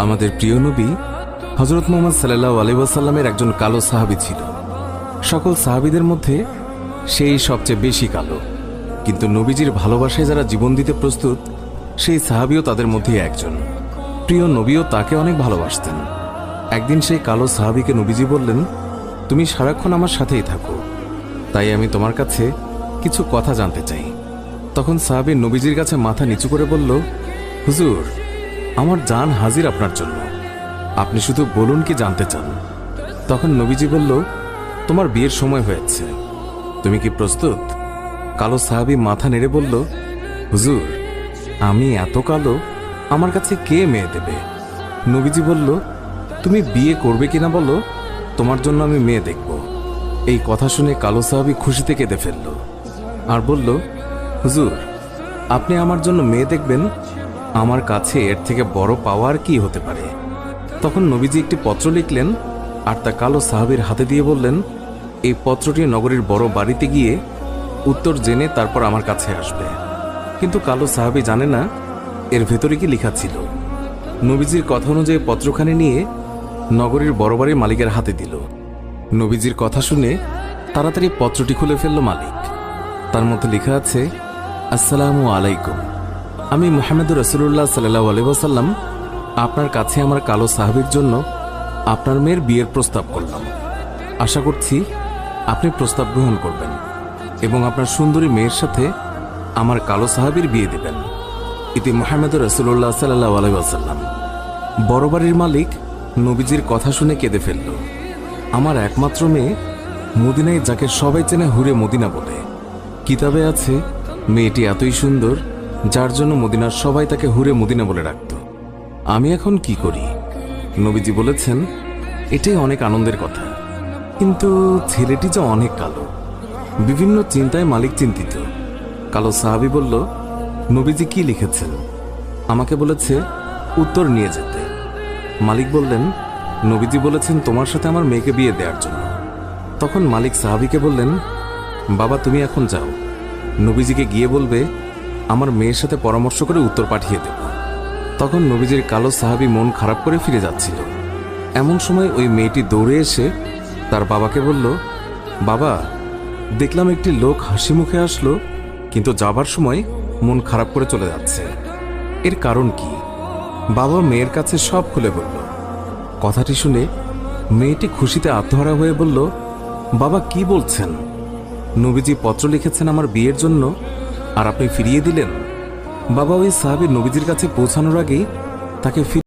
আমাদের প্রিয় নবী হযরত মুহাম্মদ সাল্লাল্লাহু আলাইহি ওয়াসাল্লামের একজন কালো সাহাবী ছিল। সকল সাহাবীদের মধ্যে সেই সবচেয়ে বেশি কালো, কিন্তু নবীজির ভালোবাসায় যারা জীবন দিতে প্রস্তুত সেই সাহাবীও তাদের মধ্যে একজন। প্রিয় নবীও তাকে অনেক ভালোবাসতেন। একদিন সেই কালো সাহাবীকে নবীজি বললেন, তুমি সারাক্ষণ আমার সাথেই থাকো, তাই আমি তোমার কাছে কিছু কথা জানতে চাই। তখন সাহাবী নবীজির কাছে মাথা নিচু করে বলল, হুজুর, আমার জান হাজির আপনার জন্য, আপনি শুধু বলুন কি জানতে চান। তখন নবীজি বলল, তোমার বিয়ের সময় হয়েছে, তুমি কি প্রস্তুত? কালো সাহাবী মাথা নেড়ে বলল, হুজুর, আমি এত কালো, আমার কাছে কে মেয়ে দেবে? নবীজি বলল, তুমি বিয়ে করবে কিনা বলো, তোমার জন্য আমি মেয়ে দেখব। এই কথা শুনে কালো সাহাবী খুশিতে কেঁদে ফেলল আর বলল, হুজুর, আপনি আমার জন্য মেয়ে দেখবেন, আমার কাছে এর থেকে বড় পাওয়ার কি হতে পারে? তখন নবীজি একটি পত্র লিখলেন আর তা কালো সাহাবীর হাতে দিয়ে বললেন, এই পত্রটি নগরীর বড় বাড়িতে গিয়ে উত্তর জেনে তারপর আমার কাছে আসবে। কিন্তু কালো সাহাবী জানে না এর ভেতরে কি লেখা ছিল। নবীজির কথা অনুযায়ী পত্রখানি নিয়ে নগরীর বড় বাড়ির মালিকের হাতে দিল। নবীজির কথা শুনে তাড়াতাড়ি পত্রটি খুলে ফেলল মালিক। তার মধ্যে লেখা আছে, আসসালামু আলাইকুম, আমি মুহাম্মদুর রাসূলুল্লাহ সাল্লাল্লাহু আলাইহি ওয়াসাল্লাম আপনার কাছে আমার কালো সাহাবীর জন্য আপনার মেয়ের বিয়ের প্রস্তাব করলাম। আশা করছি আপনি প্রস্তাব গ্রহণ করবেন এবং আপনার সুন্দরী মেয়ের সাথে আমার কালো সাহাবীর বিয়ে দেবেন। ইতি মুহাম্মদুর রাসূলুল্লাহ সাল্লাল্লাহু আলাইহি ওয়াসাল্লাম। বড় বাড়ির মালিক নবীজির কথা শুনে কেঁদে ফেলল। আমার একমাত্র মেয়ে, মদিনায় যাকে সবাই চেনে হুরে মদিনা বলে। কিতাবে আছে মেয়েটি এতই সুন্দর যার জন্য মদিনার সবাই তাকে হুরে মদিনা বলে ডাকত। আমি এখন কি করি? নবীজি বলেছেন, এটাই অনেক আনন্দের কথা, কিন্তু ছেলেটি যে অনেক কালো। বিভিন্ন চিন্তায় মালিক চিন্তিত। কালো সাহাবী বলল, নবীজি কি লিখেছেন? আমাকে বলেছে উত্তর নিয়ে যেতে। মালিক বললেন, নবীজি বলেছেন তোমার সাথে আমার মেয়েকে বিয়ে দেওয়ার জন্য। তখন মালিক সাহাবীকে বললেন, বাবা, তুমি এখন যাও, নবীজিকে গিয়ে বলবে আমার মেয়ের সাথে পরামর্শ করে উত্তর পাঠিয়ে দেব। তখন নবীজির কালো সাহাবী মন খারাপ করে ফিরে যাচ্ছিল। এমন সময় ওই মেয়েটি দৌড়ে এসে তার বাবাকে বলল, বাবা, দেখলাম একটি লোক হাসি মুখে আসলো, কিন্তু যাবার সময় মন খারাপ করে চলে যাচ্ছে, এর কারণ কি? বাবা মেয়ের কাছে সব খুলে বলল। কথাটি শুনে মেয়েটি খুশিতে আত্মহারা হয়ে বলল, বাবা, কি বলছেন? নবীজি পত্র লিখেছেন আমার বিয়ের জন্য, আর আপনি ফিরিয়ে দিলেন? বাবা ওই সাহাবী নবীজির কাছে পৌঁছানোর আগেই তাকে